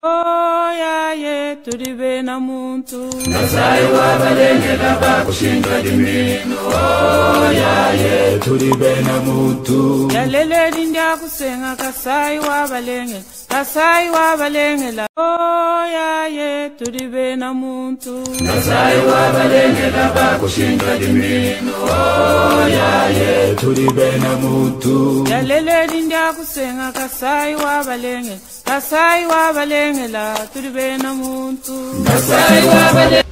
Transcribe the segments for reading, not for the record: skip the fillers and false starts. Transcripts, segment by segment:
Oyaye tulibe na muntu Kasai wabalengela bakushinga dimino. Oyaye tulibe na muntu. Yalele dinda kusenga Kasai wabalengela. Oyaye tulibe na muntu Kasai wabalengela bakushinga dimino. Oyaye tulibe na muntu. Yalele dinda kusenga Kasai wabalengela tulibe na muntu Kasai wabalengela.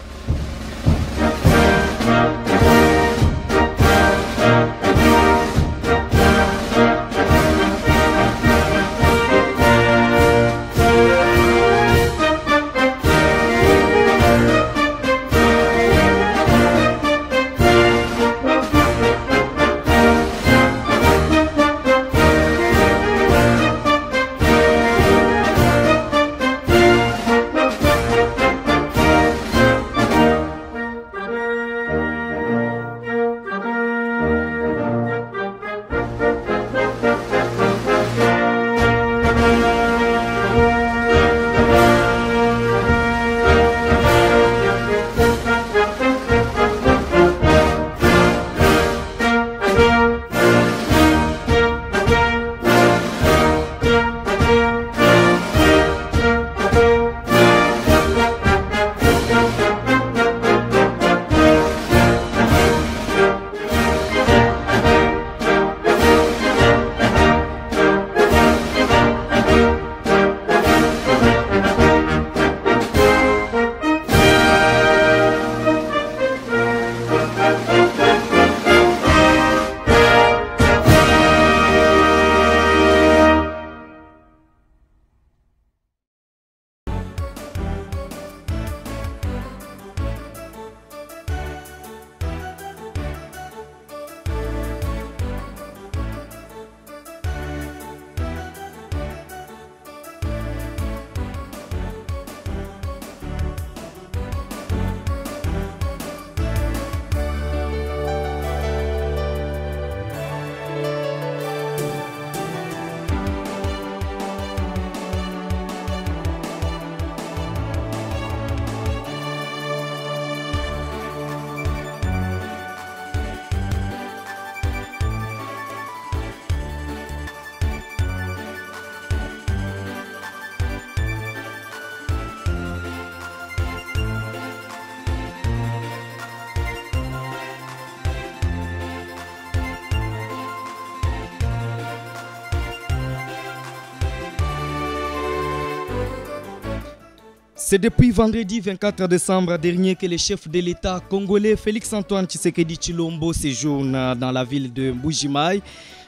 C'est depuis vendredi 24 décembre dernier que le chef de l'État congolais Félix-Antoine Tshisekedi Tshilombo séjourne dans la ville de Mbuji-Mayi.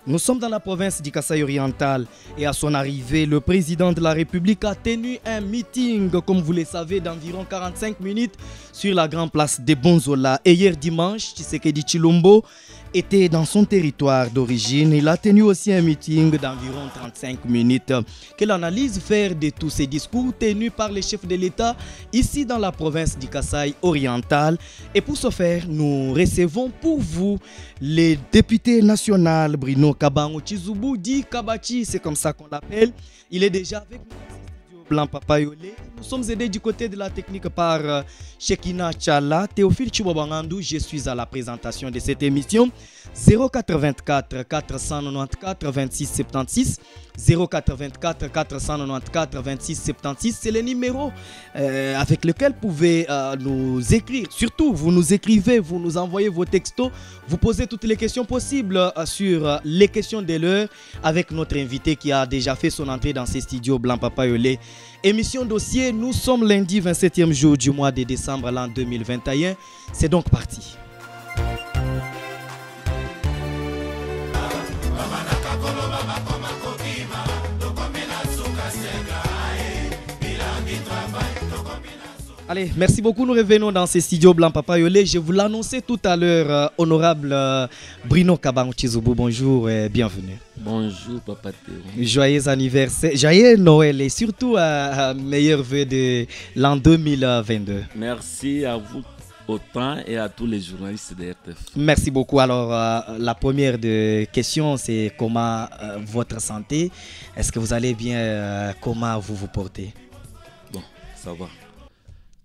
Nous sommes dans la province du Kasaï oriental et à son arrivée, le président de la République a tenu un meeting, comme vous le savez, d'environ 45 minutes sur la grande place de Bonzola. Et hier dimanche, Tshisekedi Tshilombo était dans son territoire d'origine. Il a tenu aussi un meeting d'environ 35 minutes. Quelle analyse faire de tous ces discours tenus par les chefs de l'État ici dans la province du Kasaï oriental? Et pour ce faire, nous recevons pour vous le député national Bruno Kabango Tshizubou, dit Kabachi, c'est comme ça qu'on l'appelle. Il est déjà avec nous. Blanc Papa Yolé. Nous sommes aidés du côté de la technique par Shekina Tchala, Théophile Chubabangandou. Je suis à la présentation de cette émission. 084 494 26 76 084 494 26 76, c'est le numéro avec lequel vous pouvez nous écrire. Surtout, vous nous écrivez, vous nous envoyez vos textos, vous posez toutes les questions possibles sur les questions de l'heure avec notre invité qui a déjà fait son entrée dans ces studios Blanc Papa Yolé. Émission dossier, nous sommes lundi 27e jour du mois de décembre l'an 2021. C'est donc parti. Allez, merci beaucoup. Nous revenons dans ces studios Blanc Papa Yolé. Je vous l'annonçais tout à l'heure, honorable Bruno Kabango Tshizubou. Bonjour et bienvenue. Bonjour Papa Théo. Joyeux anniversaire, joyeux Noël et surtout meilleurs vœux de l'an 2022. Merci à vous autant et à tous les journalistes de RTF. Merci beaucoup. Alors, la première question, c'est comment votre santé? Est-ce que vous allez bien? Comment vous vous portez? ça va.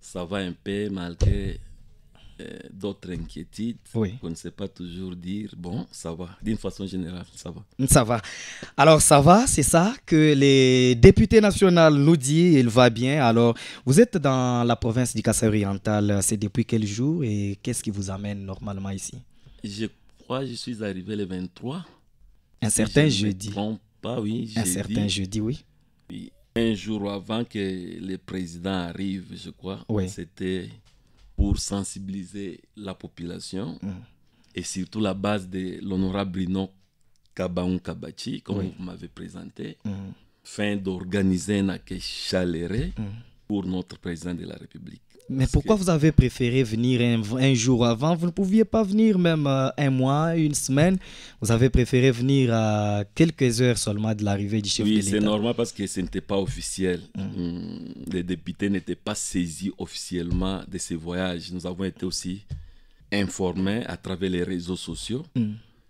Ça va un peu malgré d'autres inquiétudes qu'on ne sait pas toujours dire. Bon, ça va. D'une façon générale, ça va. Ça va. Alors, ça va, c'est ça que les députés nationaux nous disent, il va bien. Alors, vous êtes dans la province du Kasaï oriental, c'est depuis quel jour et qu'est-ce qui vous amène normalement ici? Je crois que je suis arrivé le 23. Un certain jeudi. Pas, oui, un certain jeudi, oui. Un jour avant que le président arrive, je crois, c'était pour sensibiliser la population et surtout la base de l'honorable Bruno Kabaoun Kabachi, comme vous m'avez présenté, afin d'organiser un accueil chaleureux pour notre président de la République. Mais pourquoi vous avez préféré venir un jour avant? Vous ne pouviez pas venir même un mois, une semaine. Vous avez préféré venir à quelques heures seulement de l'arrivée du chef de l'État. Oui, c'est normal parce que ce n'était pas officiel. Les députés n'étaient pas saisis officiellement de ces voyages. Nous avons été aussi informés à travers les réseaux sociaux.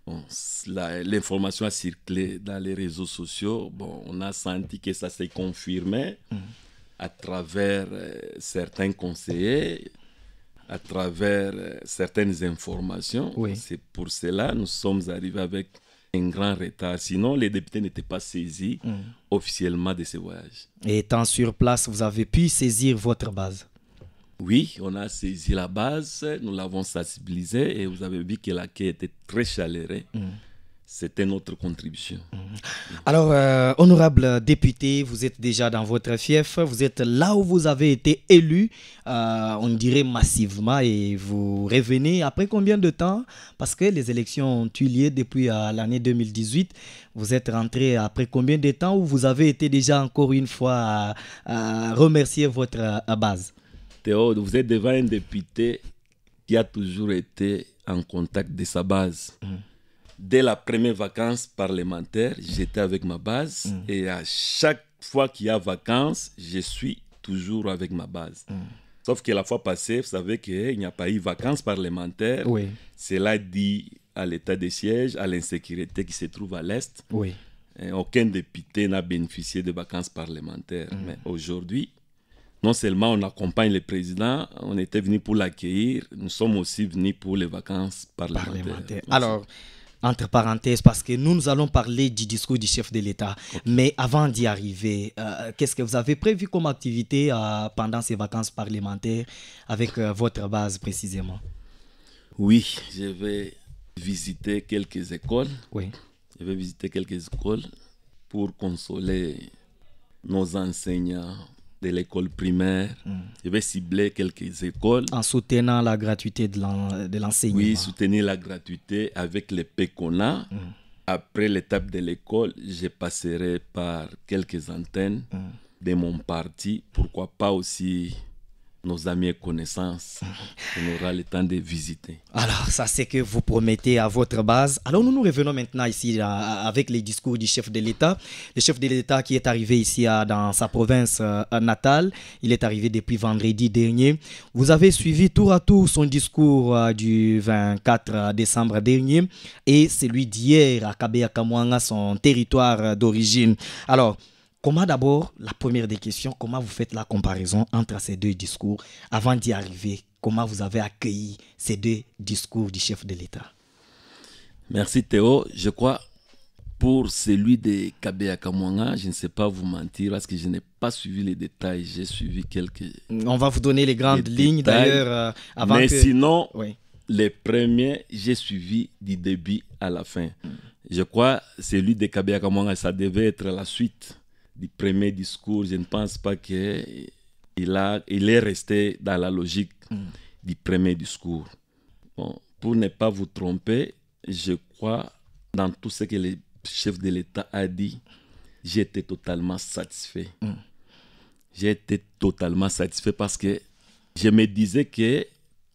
Bon, l'information a circulé dans les réseaux sociaux. Bon, on a senti que ça s'est confirmé. À travers certains conseillers, à travers certaines informations. C'est pour cela que nous sommes arrivés avec un grand retard. Sinon, les députés n'étaient pas saisis officiellement de ces voyages. Et étant sur place, vous avez pu saisir votre base? Oui, on a saisi la base, nous l'avons sensibilisée et vous avez vu que l'accueil était très chaleureux. C'était notre contribution. Alors, honorable député, vous êtes déjà dans votre fief. Vous êtes là où vous avez été élu, on dirait massivement, et vous revenez après combien de temps? Parce que les élections ont eu lieu depuis l'année 2018. Vous êtes rentré après combien de temps où vous avez été déjà encore une fois à remercier votre base? Théo, vous êtes devant un député qui a toujours été en contact de sa base. Dès la première vacance parlementaire, j'étais avec ma base et à chaque fois qu'il y a vacances, je suis toujours avec ma base. Sauf que la fois passée, vous savez qu'il n'y a pas eu vacances parlementaires. Cela dit à l'état de siège, à l'insécurité qui se trouve à l'Est. Aucun député n'a bénéficié de vacances parlementaires. Mais aujourd'hui, non seulement on accompagne le président, on était venu pour l'accueillir, nous sommes aussi venus pour les vacances parlementaires. Alors, entre parenthèses, parce que nous allons parler du discours du chef de l'État. Mais avant d'y arriver, qu'est-ce que vous avez prévu comme activité pendant ces vacances parlementaires avec votre base précisément? Oui, je vais visiter quelques écoles. Je vais visiter quelques écoles pour consoler nos enseignants de l'école primaire. Je vais cibler quelques écoles. En soutenant la gratuité de l'enseignement. Oui, soutenir la gratuité avec les PECONA. Après l'étape de l'école, je passerai par quelques antennes de mon parti. Pourquoi pas aussi nos amis et connaissances. On aura le temps de visiter. Alors, ça c'est que vous promettez à votre base. Alors, nous revenons maintenant ici avec les discours du chef de l'État. Le chef de l'État qui est arrivé ici dans sa province natale. Il est arrivé depuis vendredi dernier. Vous avez suivi tour à tour son discours du 24 décembre dernier et celui d'hier à Kabeya-Kamwanga, son territoire d'origine. Alors, comment d'abord, la première des questions, comment vous faites la comparaison entre ces deux discours avant d'y arriver? Comment vous avez accueilli ces deux discours du chef de l'État? Merci Théo. Je crois pour celui de Kabeya-Kamwanga, je ne sais pas vous mentir parce que je n'ai pas suivi les détails. J'ai suivi quelques... On va vous donner les grandes lignes d'ailleurs. Mais sinon, les premiers, j'ai suivi du début à la fin. Je crois celui de Kabeya-Kamwanga, ça devait être la suite du premier discours. Je ne pense pas qu'il est resté dans la logique du premier discours. Bon, pour ne pas vous tromper, je crois dans tout ce que le chef de l'État a dit, j'étais totalement satisfait. J'ai été totalement satisfait parce que je me disais que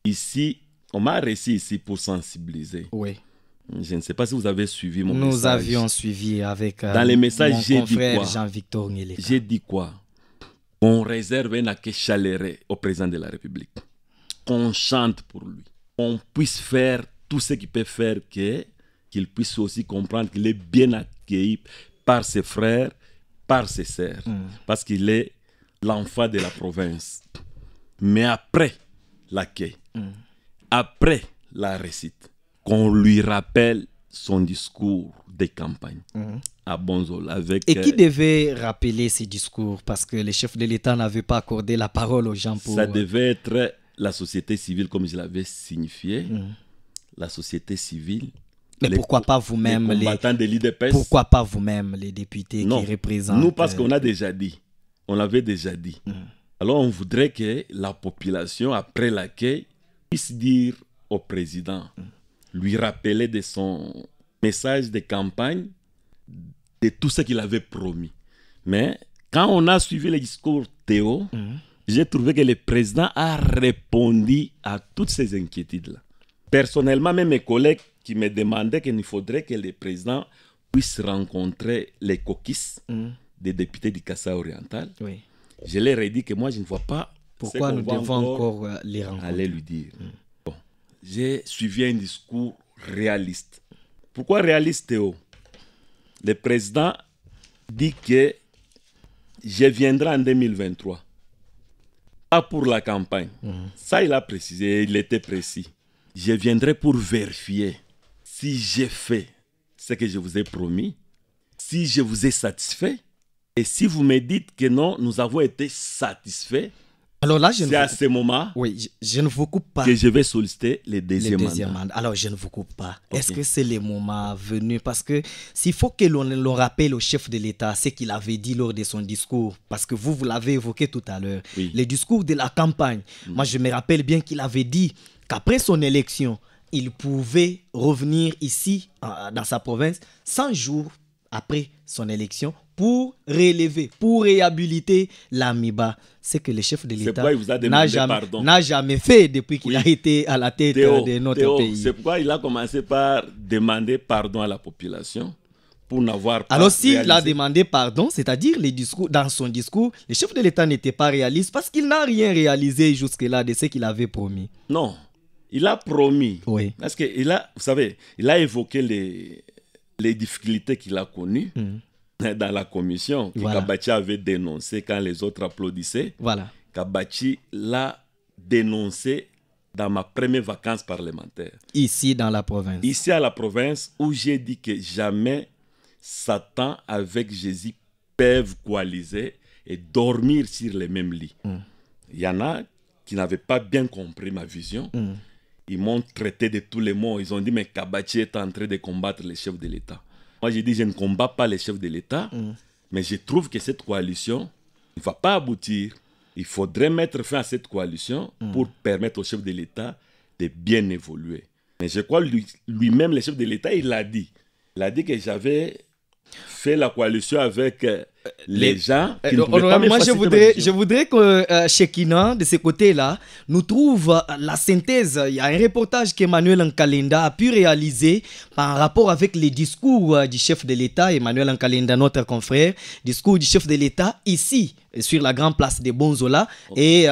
ici, on m'a reçu ici pour sensibiliser. Je ne sais pas si vous avez suivi mon message. Nous avions suivi avec dans les messages, mon confrère Jean-Victor Ngeleka. J'ai dit quoi? On réserve un accueil chaleureux au président de la République. Qu'on chante pour lui. On puisse faire tout ce qu'il peut faire, qu'il puisse aussi comprendre qu'il est bien accueilli par ses frères, par ses sœurs. Parce qu'il est l'enfant de la province. Mais après l'accueil, après la récite, qu'on lui rappelle son discours de campagne à Bonzola. Avec, et qui devait rappeler ces discours? Parce que les chefs de l'État n'avaient pas accordé la parole aux gens pour... Ça devait être la société civile, comme je l'avais signifié. La société civile. Mais pourquoi pas vous-même, les combattants de l'IDPS? Pourquoi pas vous-même, les députés qui représentent... Nous, parce qu'on a déjà dit. On l'avait déjà dit. Alors, on voudrait que la population, après l'accueil, puisse dire au président, lui rappeler de son message de campagne, de tout ce qu'il avait promis. Mais quand on a suivi le discours Théo, j'ai trouvé que le président a répondu à toutes ces inquiétudes-là. Personnellement, même mes collègues qui me demandaient qu'il faudrait que le président puisse rencontrer les coquisses des députés du Kasaï oriental. Oui. Je leur ai dit que moi, je ne vois pas pourquoi nous devons encore les rencontrer. Aller lui dire. Bon, j'ai suivi un discours réaliste. Pourquoi réaliste, Théo? Le président dit que je viendrai en 2023. Pas pour la campagne. Ça, il a précisé, il était précis. Je viendrai pour vérifier si j'ai fait ce que je vous ai promis, si je vous ai satisfait, et si vous me dites que non, nous avons été satisfaits. Alors là, c'est à ce moment je ne vous coupe pas que je vais solliciter les deuxièmes mandats. Alors, je ne vous coupe pas. Okay. Est-ce que c'est le moment venu? Parce que s'il faut que l'on rappelle au chef de l'État ce qu'il avait dit lors de son discours, parce que vous l'avez évoqué tout à l'heure, le discours de la campagne. Moi, je me rappelle bien qu'il avait dit qu'après son élection, il pouvait revenir ici, dans sa province, 100 jours après son élection, pour réélever, pour réhabiliter l'AMIBA. C'est que le chef de l'État n'a jamais fait depuis qu'il a été à la tête de notre pays. C'est pourquoi il a commencé par demander pardon à la population pour n'avoir pas Alors s'il a demandé pardon, c'est-à-dire dans son discours, le chef de l'État n'était pas réaliste parce qu'il n'a rien réalisé jusque-là de ce qu'il avait promis. Non, il a promis. Oui. Parce qu'il a, vous savez, il a évoqué les difficultés qu'il a connues. Dans la commission, que Kabachi avait dénoncé quand les autres applaudissaient. Kabachi l'a dénoncé dans ma première vacance parlementaire. Ici dans la province. Ici à la province, où j'ai dit que jamais Satan avec Jésus peuvent coaliser et dormir sur les mêmes lits. Il y en a qui n'avaient pas bien compris ma vision. Ils m'ont traité de tous les mots. Ils ont dit, mais Kabachi est en train de combattre les chefs de l'État. Moi, j'ai dit, je ne combats pas les chefs de l'État, mais je trouve que cette coalition ne va pas aboutir. Il faudrait mettre fin à cette coalition pour permettre aux chefs de l'État de bien évoluer. Mais je crois lui-même, le chef de l'État, il a dit. Il a dit que j'avais fait la coalition avec les gens qui ne pouvaient pas me faciliter. Je voudrais que Chekina, de ce côté-là, nous trouve la synthèse. Il y a un reportage qu'Emmanuel Nkalenda a pu réaliser par rapport avec les discours du chef de l'État, Emmanuel Nkalenda, notre confrère, discours du chef de l'État ici, sur la grande place de Bonzola. Et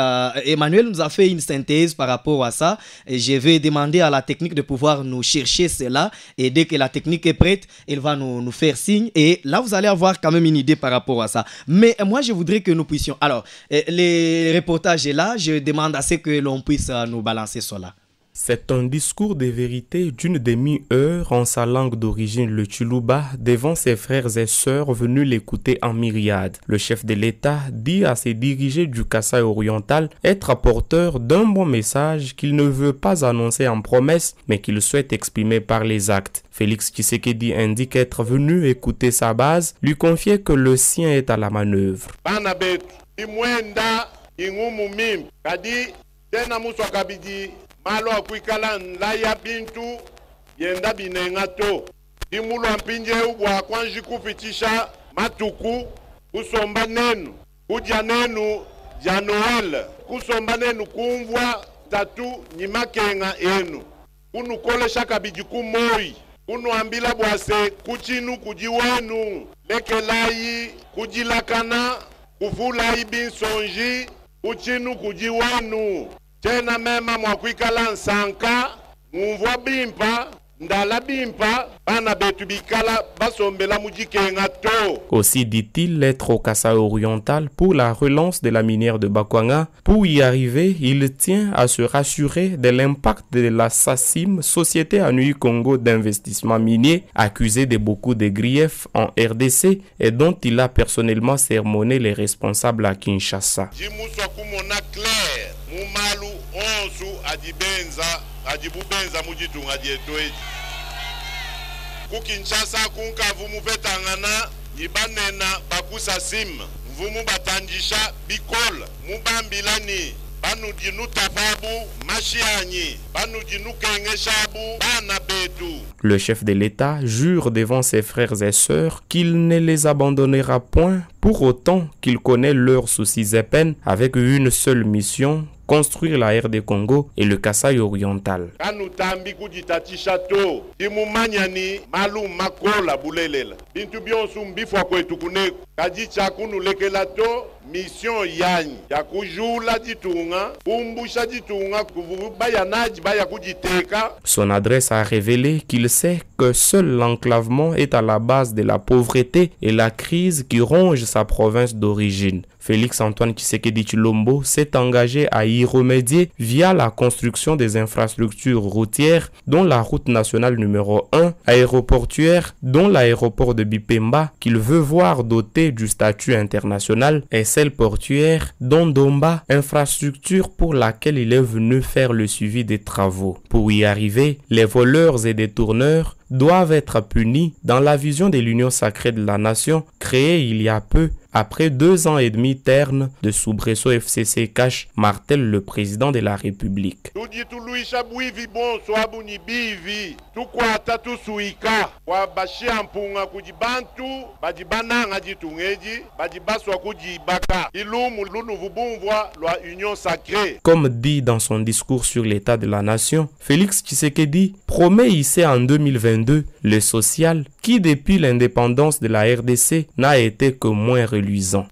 Emmanuel nous a fait une synthèse par rapport à ça. Et je vais demander à la technique de pouvoir nous chercher cela. Et dès que la technique est prête, elle va nous faire signe. Et là, vous allez avoir quand même une idée par rapport à ça. Mais moi, je voudrais que nous puissions... Alors, les reportages est là. Je demande à ce que l'on puisse nous balancer cela. C'est un discours de vérité d'une demi-heure en sa langue d'origine, le Tchoulouba, devant ses frères et sœurs venus l'écouter en myriade. Le chef de l'État dit à ses dirigés du Kasaï oriental être porteur d'un bon message qu'il ne veut pas annoncer en promesse, mais qu'il souhaite exprimer par les actes. Félix Tshisekedi indique être venu écouter sa base, lui confier que le sien est à la manœuvre. Malo akuikala nlaya bintu yenda binenga to dimulo mpinje ubwa kwanji kupitisha matuku kusomba nenu kuja nenu ya Noel kusomba nenu kumvwa tatu nyimakenga enu unukolesha kabiji kumoi unuambila bwase kuchinu kujiwenu lekelayi kujilakana kuvulayi binsonji kuchinu kujiwenu tena mema mwakwikala nsanka mumvwa bimpa ndala bimpa bana betu bikala basombela mujikenga to. Aussi dit-il être au Kasaï oriental pour la relance de la minière de Bakwanga. Pour y arriver, il tient à se rassurer de l'impact de la SACIM, Société Anui Congo d'investissement minier, accusée de beaucoup de griefs en RDC et dont il a personnellement sermonné les responsables à Kinshasa. Jimuswa kumona clair, mumalu onsu adibubenza mujitunga dietoeji. Ku Kinshasa kunkavu mubetangana ibanena bakusa sim mvumu batanjisha bikol mubambilani banu dinu tababu mashianyi banu dinu kengeshabu bana betu. Le chef de l'État jure devant ses frères et sœurs qu'il ne les abandonnera point pour autant qu'il connaît leurs soucis et peines avec une seule mission: construire la RD Congo et le Kasaï oriental. Kanutambi kujitatisha to imumanyani malu makola bulelela bintu byonsu mbifwa kwetu kune kajicha kunulekela to mission yanyi ya kujula ditunga umbusha ditunga kuvubaya naji baya kujiteka. Son adresse a révélé qu'il sait que seul l'enclavement est à la base de la pauvreté et la crise qui ronge sa province d'origine. Félix Antoine Tshisekedi Tshilombo s'est engagé à y remédier via la construction des infrastructures routières, dont la route nationale numéro 1, aéroportuaire, dont l'aéroport de Bipemba, qu'il veut voir doté du statut international, et celle portuaire, dont Domba, infrastructure pour laquelle il est venu faire le suivi des travaux. Pour y arriver, les voleurs et détourneurs doivent être punis dans la vision de l'Union sacrée de la nation créée il y a peu après 2 ans et demi ternes de soubresaut FCC cash, martèle le président de la République. Comme dit dans son discours sur l'état de la nation, Félix Tshisekedi promet ici en 2022 le social qui depuis l'indépendance de la RDC n'a été que moins reluisant.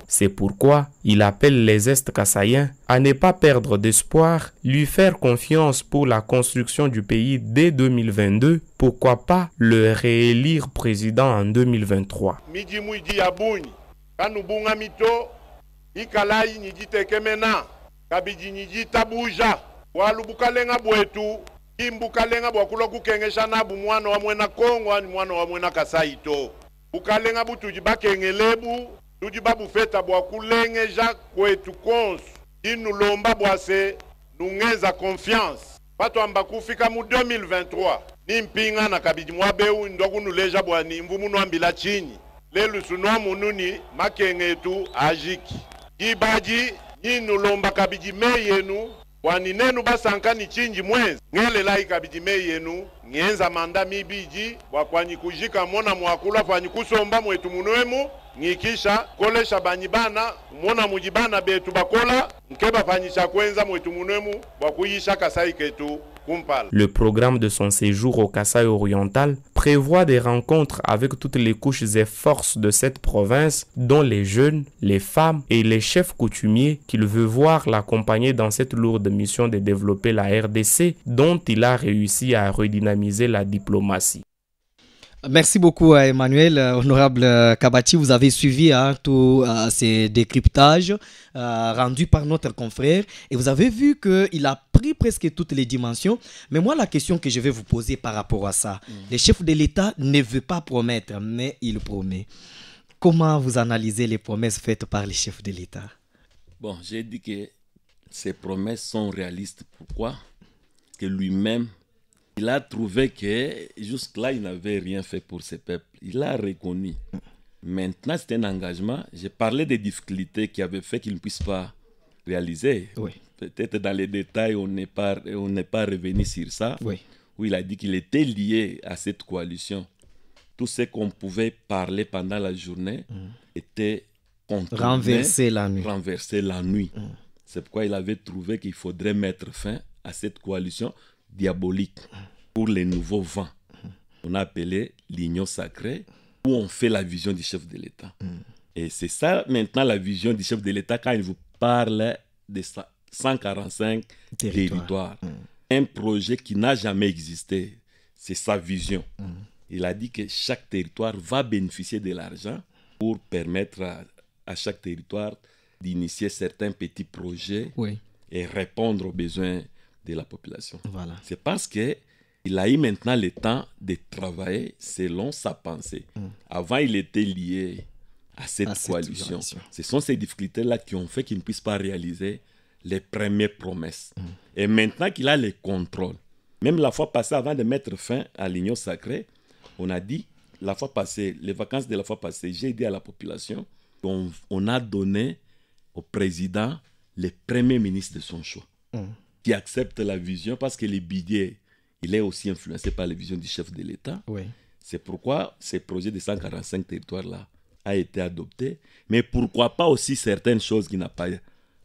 C'est pourquoi il appelle les Est-Kassaïens à ne pas perdre d'espoir, lui faire confiance pour la construction du pays dès 2022, pourquoi pas le réélire président en 2023. Inulomba boase nungeza confiance bato ambakufika mu 2023 ni mpinga na kabidi mwabeu ndokunuleja bwani mvumu nwambila chini lelu sunwa mununi makengetu ajiki ibaji inulomba kabidi meyenu bwani nenu basankani chinji mwezi ngele lai kabidi meyenu ngenza manda mibiji wakwanyi kujika mona mwakula fanyi kusomba mwetu munwemu ngikisha kolesha banyibana mona mujibana betu bakola nkeba fanyisha kwenza mwetu munwemu wakuyisha Kasai ketu kumpala. Le programme de son séjour au Kasaï oriental prévoit des rencontres avec toutes les couches et forces de cette province, dont les jeunes, les femmes et les chefs coutumiers qu'il veut voir l'accompagner dans cette lourde mission de développer la RDC dont il a réussi à redynamiser la diplomatie. Merci beaucoup Emmanuel. Honorable Kabati, vous avez suivi tous ces décryptages rendus par notre confrère et vous avez vu qu'il a pris presque toutes les dimensions. Mais moi, la question que je vais vous poser par rapport à ça, le chef de l'État ne veut pas promettre, mais il promet. Comment vous analysez les promesses faites par le chef de l'État? Bon, j'ai dit que ces promesses sont réalistes. Pourquoi? Que lui-même, il a trouvé que jusque-là, il n'avait rien fait pour ce peuple. Il a reconnu. Maintenant, c'est un engagement. J'ai parlé des difficultés qui avaient fait qu'il ne puisse pas réaliser. Oui. Peut-être dans les détails, on n'est pas revenu sur ça. Oui. Où il a dit qu'il était lié à cette coalition. Tout ce qu'on pouvait parler pendant la journée était renversé la nuit. C'est pourquoi il avait trouvé qu'il faudrait mettre fin à cette coalition diabolique pour les nouveaux vents. On a appelé l'Union sacrée, où on fait la vision du chef de l'État. Et c'est ça maintenant la vision du chef de l'État quand il vous parle de 145 territoires. Un projet qui n'a jamais existé, c'est sa vision. Il a dit que chaque territoire va bénéficier de l'argent pour permettre à chaque territoire d'initier certains petits projets et répondre aux besoins de la population. Voilà. C'est parce qu'il a eu maintenant le temps de travailler selon sa pensée. Avant, il était lié à cette coalition. Ce sont ces difficultés-là qui ont fait qu'il ne puisse pas réaliser les premières promesses. Et maintenant qu'il a le contrôle, même la fois passée, avant de mettre fin à l'Union sacrée, on a dit, la fois passée, les vacances de la fois passée, j'ai dit à la population qu'on a donné au président le premier ministre de son choix, qui accepte la vision parce que le budget, il est aussi influencé par la vision du chef de l'État. C'est pourquoi ce projet de 145 territoires-là a été adopté. Mais pourquoi pas aussi certaines choses qu'il n'a pas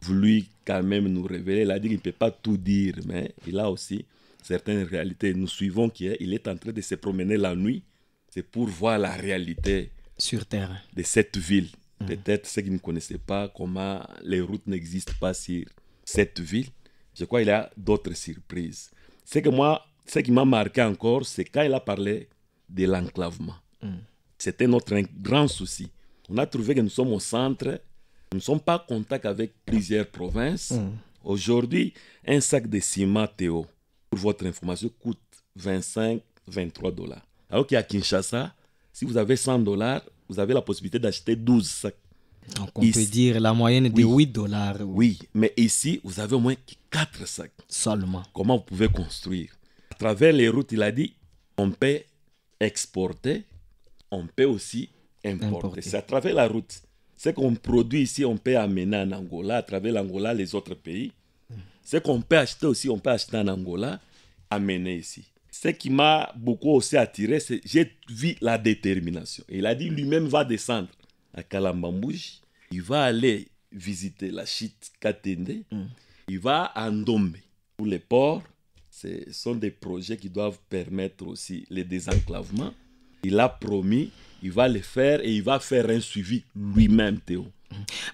voulu quand même nous révéler. Il a dit qu'il ne peut pas tout dire, mais il a aussi certaines réalités. Nous suivons qu'il est en train de se promener la nuit. C'est pour voir la réalité sur terre de cette ville. Peut-être ceux qui ne connaissaient pas comment les routes n'existent pas sur cette ville. Je crois qu'il y a d'autres surprises. Ce qui m'a marqué encore, c'est quand il a parlé de l'enclavement. C'était notre grand souci. On a trouvé que nous sommes au centre. Nous ne sommes pas en contact avec plusieurs provinces. Aujourd'hui, un sac de ciment Théo, pour votre information, coûte 25-23 $. Alors qu'à Kinshasa, si vous avez 100 $, vous avez la possibilité d'acheter 12 sacs. Donc on peut dire la moyenne de 8 $. Oui, mais ici, vous avez au moins 4 sacs. Seulement. Comment vous pouvez construire? À travers les routes, il a dit, on peut exporter, on peut aussi importer. C'est à travers la route. Ce qu'on produit ici, on peut amener en Angola, à travers l'Angola, les autres pays. Ce qu'on peut acheter aussi, on peut acheter en Angola, amener ici. Ce qui m'a beaucoup aussi attiré, c'est que j'ai vu la détermination. Il a dit lui-même va descendre à Kalambambouji, il va aller visiter la chute Katende, il va à Ndombe. Pour les ports, ce sont des projets qui doivent permettre aussi le désenclavement. Il a promis, il va le faire et il va faire un suivi lui-même, Théo.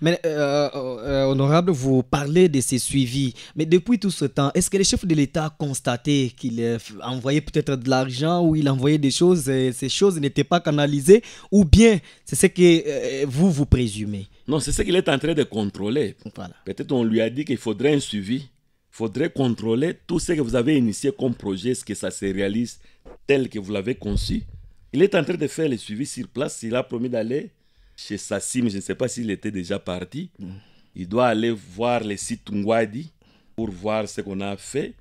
Mais honorable, vous parlez de ces suivis. Mais depuis tout ce temps, est-ce que le chef de l'État a constaté qu'il envoyait peut-être de l'argent ou il envoyait des choses et ces choses n'étaient pas canalisées? Ou bien c'est ce que vous présumez? Non, c'est ce qu'il est en train de contrôler. Voilà. Peut-être on lui a dit qu'il faudrait un suivi. Il faudrait contrôler tout ce que vous avez initié comme projet, est-ce que ça se réalise tel que vous l'avez conçu. Il est en train de faire le suivi sur place. Il a promis d'aller chez Sassim, je ne sais pas s'il était déjà parti. Il doit aller voir les sites Ngwadi pour voir ce qu'on a fait,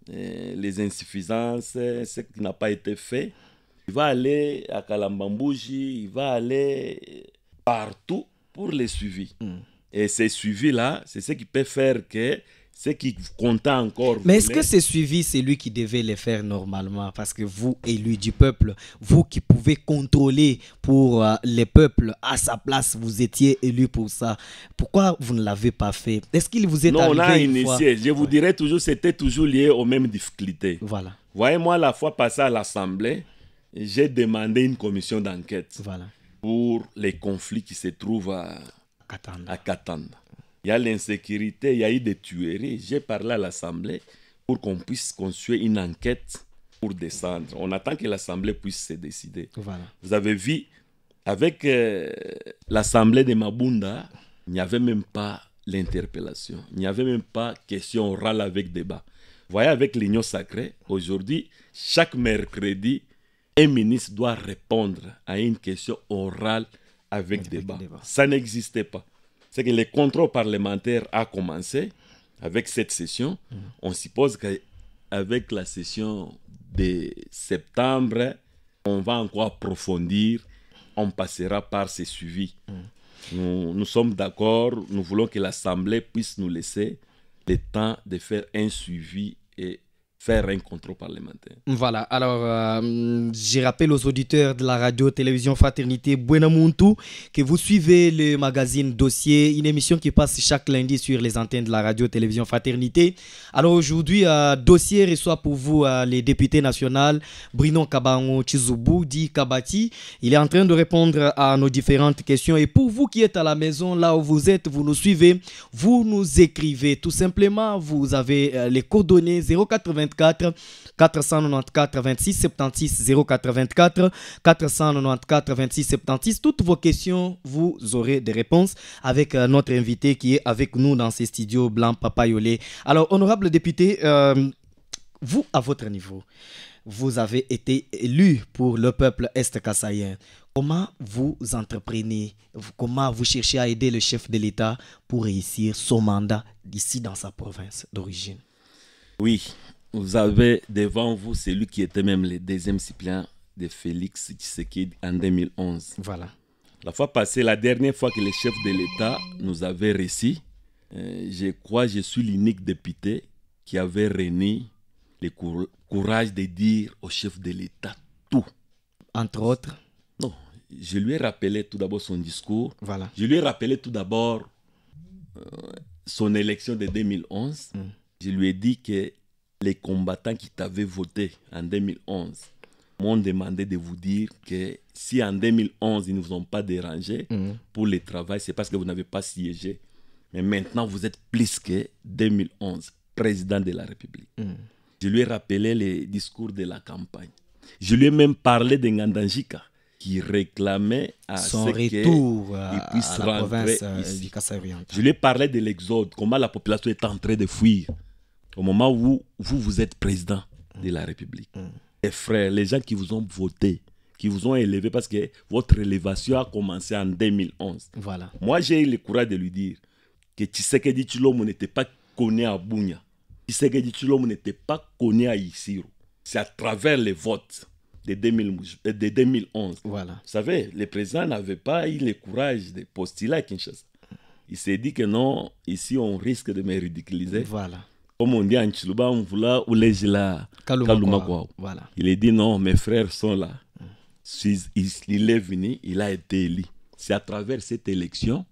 les insuffisances, ce qui n'a pas été fait. Il va aller à Kalambambouji, il va aller partout pour les suivis. Et ces suivis-là, c'est ce qui peut faire que ce qui comptait encore. Mais est-ce que ces suivis, c'est lui qui devait les faire normalement? Parce que vous, élu du peuple, vous qui pouvez contrôler pour les peuples, à sa place, vous étiez élu pour ça. Pourquoi vous ne l'avez pas fait? Est-ce qu'il vous est arrivé on a une initié. fois? Je vous dirais toujours, c'était toujours lié aux mêmes difficultés. Voilà. Voyez-moi, la fois passée à l'Assemblée, j'ai demandé une commission d'enquête pour les conflits qui se trouvent à Katanda. Il y a l'insécurité, il y a eu des tueries. J'ai parlé à l'Assemblée pour qu'on puisse construire une enquête pour descendre. On attend que l'Assemblée puisse se décider. Voilà. Vous avez vu, avec l'Assemblée de Mabunda, il n'y avait même pas l'interpellation. Il n'y avait même pas question orale avec débat. Vous voyez, avec l'Union sacrée, aujourd'hui, chaque mercredi, un ministre doit répondre à une question orale avec débat. Ça n'existait pas. C'est que le contrôle parlementaire a commencé avec cette session. On suppose qu'avec la session de septembre, on va encore approfondir, on passera par ces suivis. Nous sommes d'accord, nous voulons que l'Assemblée puisse nous laisser le temps de faire un suivi et faire un contrôle parlementaire. Voilà, alors je rappelle aux auditeurs de la radio-télévision Fraternité Buenamuntu que vous suivez le magazine Dossier, une émission qui passe chaque lundi sur les antennes de la radio-télévision Fraternité. Alors aujourd'hui, Dossier reçoit pour vous les députés nationaux Bruno Kabango Chizubu, dit Kabati. Il est en train de répondre à nos différentes questions. Et pour vous qui êtes à la maison, là où vous êtes, vous nous suivez, vous nous écrivez tout simplement. Vous avez les coordonnées 084 494 26 76 084 494 26 76. Toutes vos questions, vous aurez des réponses avec notre invité qui est avec nous dans ces studios blancs Papayolé. Alors, honorable député, vous, à votre niveau, vous avez été élu pour le peuple est-kassaïen. Comment vous entreprenez, comment vous cherchez à aider le chef de l'État pour réussir son mandat d'ici dans sa province d'origine? Oui, vous avez devant vous celui qui était même le deuxième suppléant de Félix Tshisekedi en 2011. Voilà. La fois passée, la dernière fois que le chef de l'État nous avait reçus, je crois que je suis l'unique député qui avait réuni le courage de dire au chef de l'État tout. Entre autres? Non, je lui ai rappelé tout d'abord son discours. Voilà. Je lui ai rappelé tout d'abord son élection de 2011. Je lui ai dit que les combattants qui t'avaient voté en 2011 m'ont demandé de vous dire que si en 2011 ils ne vous ont pas dérangé pour le travail, c'est parce que vous n'avez pas siégé. Mais maintenant, vous êtes plus que 2011, président de la République. Je lui ai rappelé les discours de la campagne. Je lui ai même parlé de Ngandanjika, qui réclamait à son ce retour qu'il puisse à la rentrer province ici. du Kasaï oriental. Je lui ai parlé de l'exode, comment la population est en train de fuir. Au moment où vous êtes président de la République. Les frères, les gens qui vous ont voté, qui vous ont élevé, parce que votre élévation a commencé en 2011. Voilà. Moi, j'ai eu le courage de lui dire que Tshisekedi Tshilombo n'était pas connu à Bunia. Tshisekedi Tshilombo n'était pas connu à Isiro. C'est à travers les votes de 2011. Voilà. Vous savez, le président n'avait pas eu le courage de postuler à Kinshasa. Il s'est dit que non, ici on risque de me ridiculiser. Voilà. Comme on dit en Chiluba, on voulait ou les là. Voilà. Il a dit non, mes frères sont là. Il est venu, il a été élu. C'est à travers cette élection,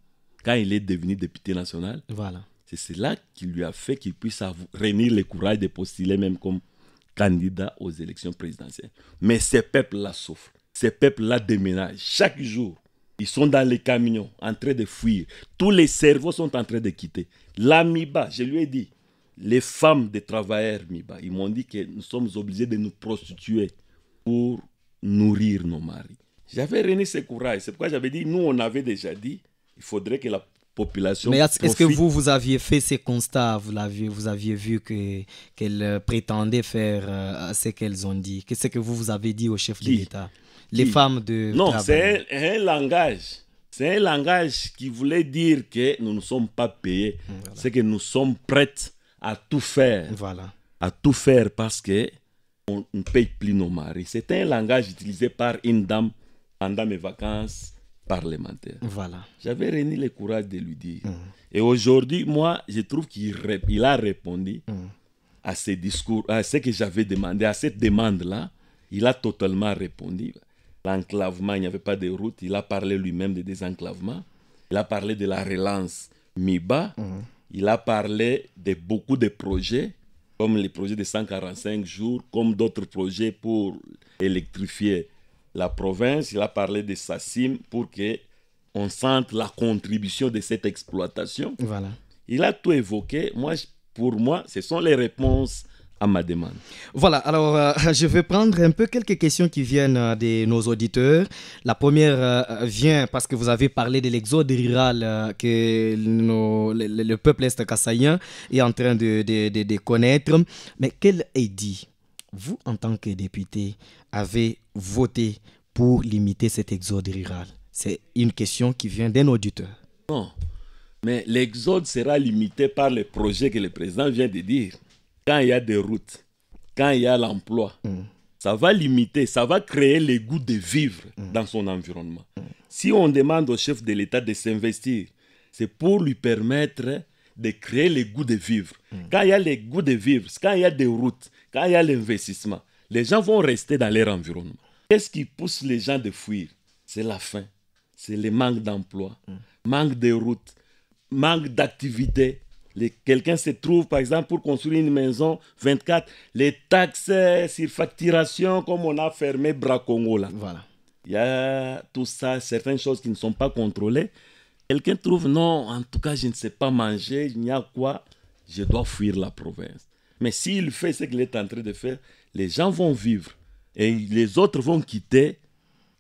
quand il est devenu député national, Voilà. c'est cela qui lui a fait qu'il puisse réunir le courage de postuler même comme candidat aux élections présidentielles. Mais ces peuples-là souffrent. Ces peuples-là déménagent. Chaque jour, ils sont dans les camions, en train de fuir. Tous les cerveaux sont en train de quitter. La Miba, je lui ai dit, les femmes des travailleurs Miba, ils m'ont dit que nous sommes obligés de nous prostituer pour nourrir nos maris. J'avais réuni ce courage. C'est pourquoi j'avais dit, nous, on avait déjà dit, il faudrait que la population. Mais est-ce que vous aviez fait ces constats, vous aviez vu qu'elles prétendaient faire ce qu'elles ont dit? Qu'est-ce que vous avez dit au chef de l'État? Les femmes de Non, travail. c'est un langage. C'est un langage qui voulait dire que nous ne sommes pas payés. Voilà. C'est que nous sommes prêts à tout faire. Voilà. À tout faire parce que on ne paye plus nos maris. C'est un langage utilisé par une dame pendant mes vacances parlementaires. Voilà. J'avais réuni le courage de lui dire. Et aujourd'hui, moi, je trouve qu'il a répondu à ces discours, à ce que j'avais demandé, à cette demande-là. Il a totalement répondu. L'enclavement, il n'y avait pas de route. Il a parlé lui-même de désenclavement. Il a parlé de la relance MIBA. Il a parlé de beaucoup de projets, comme les projets de 145 jours, comme d'autres projets pour électrifier la province. Il a parlé de SACIM pour qu'on sente la contribution de cette exploitation. Voilà. Il a tout évoqué. Pour moi, ce sont les réponses à ma demande. Voilà, alors je vais prendre un peu quelques questions qui viennent de nos auditeurs. La première vient parce que vous avez parlé de l'exode rural que le peuple est-kassaïen est en train de connaître. Mais quel est dit? Vous, en tant que député, avez voté pour limiter cet exode rural? C'est une question qui vient d'un auditeur. Non, mais l'exode sera limité par les projets que le président vient de dire. Quand il y a des routes, quand il y a l'emploi, ça va limiter, ça va créer le goût de vivre dans son environnement. Si on demande au chef de l'État de s'investir, c'est pour lui permettre de créer le goût de vivre. Quand il y a le goût de vivre, quand il y a des routes, quand il y a l'investissement, les gens vont rester dans leur environnement. Qu'est-ce qui pousse les gens de fuir? C'est la faim, c'est le manque d'emploi, manque de routes, manque d'activité. Quelqu'un se trouve, par exemple, pour construire une maison, 24, les taxes sur facturation, comme on a fermé Bracongo là. Voilà. Il y a tout ça, certaines choses qui ne sont pas contrôlées. Quelqu'un trouve, non, en tout cas, je ne sais pas manger, il n'y a quoi, je dois fuir la province. Mais s'il fait ce qu'il est en train de faire, les gens vont vivre. Et les autres vont quitter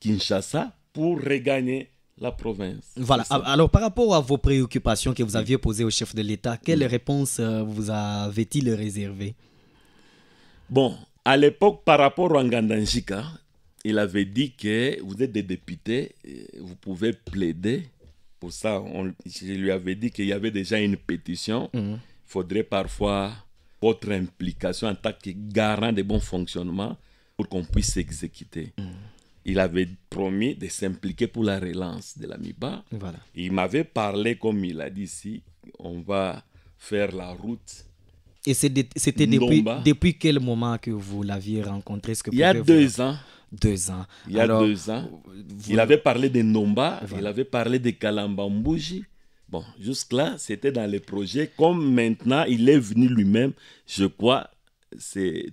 Kinshasa pour regagner la province. Voilà. Alors, par rapport à vos préoccupations que vous aviez posées au chef de l'État, quelle réponse vous avait-il réservé? Bon, à l'époque, par rapport à Ngandanjika, il avait dit que vous êtes des députés, vous pouvez plaider. Pour ça, je lui avais dit qu'il y avait déjà une pétition. Il faudrait parfois votre implication en tant que garant de bon fonctionnement pour qu'on puisse s'exécuter. Il avait promis de s'impliquer pour la relance de la MIBA. Voilà. Il m'avait parlé, comme il a dit ici, on va faire la route. Et c'était depuis quel moment que vous l'aviez rencontré? Il y a 2 ans. 2 ans. Il y a 2 ans. Il avait parlé de Nomba, il avait parlé de Kalambambouji. Bon, jusque-là, c'était dans les projets. Comme maintenant, il est venu lui-même, je crois,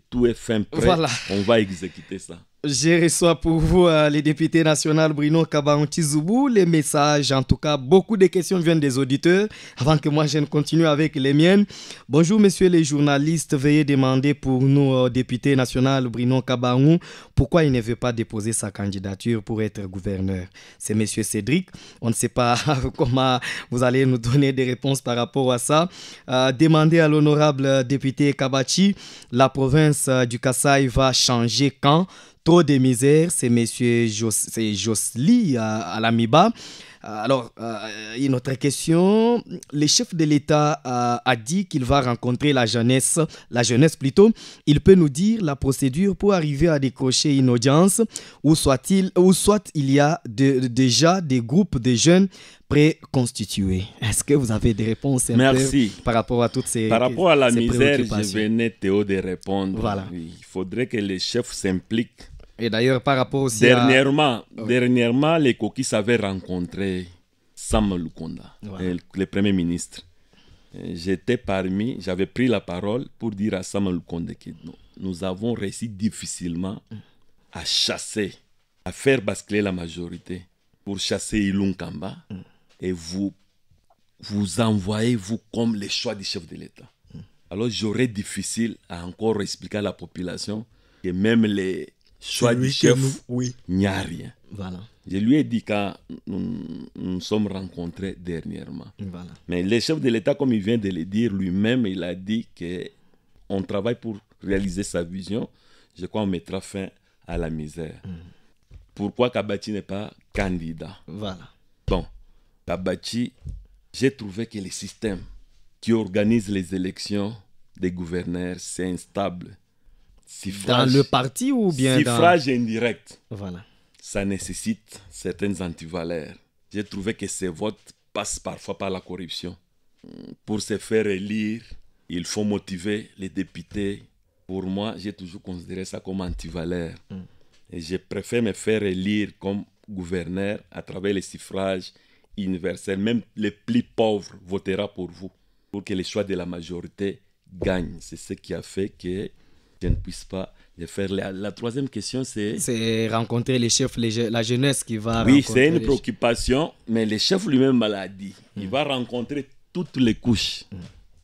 tout est fin prêt. Voilà. On va exécuter ça. Je reçois pour vous les députés nationaux Bruno Kabaon-Chizoubou. Les messages, en tout cas, beaucoup de questions viennent des auditeurs. Avant que moi je ne continue avec les miennes. Bonjour, messieurs les journalistes. Veuillez demander pour nos députés nationaux Bruno Kabaon pourquoi il ne veut pas déposer sa candidature pour être gouverneur. C'est monsieur Cédric. On ne sait pas comment vous allez nous donner des réponses par rapport à ça. Demandez à l'honorable député Kabachi, la province du Kasaï va changer quand? Trop de misère, c'est monsieur Josli à la MIBA. Alors, une autre question. Le chef de l'État a dit qu'il va rencontrer la jeunesse plutôt. Il peut nous dire la procédure pour arriver à décrocher une audience ou soit il y a déjà des groupes de jeunes préconstitués. Est-ce que vous avez des réponses par rapport à toutes ces Par rapport à la misère, préoccupations? je venais Théo de répondre. Voilà. Il faudrait que les chefs s'impliquent. Et d'ailleurs, par rapport aussi dernièrement, les Kokis avaient rencontré Sam Lukonda, le Premier ministre. J'avais pris la parole pour dire à Sam Lukonda que nous avons réussi difficilement à chasser, à faire basculer la majorité pour chasser Ilung Kamba et vous envoyez, vous, comme les choix du chef de l'État. Alors j'aurais difficile à encore expliquer à la population que même les choix du chef, il n'y a rien. Voilà. Je lui ai dit quand nous sommes rencontrés dernièrement. Voilà. Mais le chef de l'État, comme il vient de le dire lui-même, il a dit qu'on travaille pour réaliser sa vision. Je crois qu'on mettra fin à la misère. Pourquoi Kabachi n'est pas candidat? Voilà. Bon, Kabachi, j'ai trouvé que le système qui organise les élections des gouverneurs, c'est instable. Dans le parti ou bien suffrage indirect. Voilà. Ça nécessite certaines antivaleurs. J'ai trouvé que ces votes passent parfois par la corruption. Pour se faire élire, il faut motiver les députés. Pour moi, j'ai toujours considéré ça comme antivaleur. Et je préfère me faire élire comme gouverneur à travers les suffrages universels. Même les plus pauvres voteront pour vous, pour que les choix de la majorité gagnent. C'est ce qui a fait que je ne puisse pas le faire. La troisième question, c'est rencontrer les chefs, la jeunesse qui va rencontrer. Oui, c'est une préoccupation, mais le chef lui-même l'a dit. Il va rencontrer toutes les couches.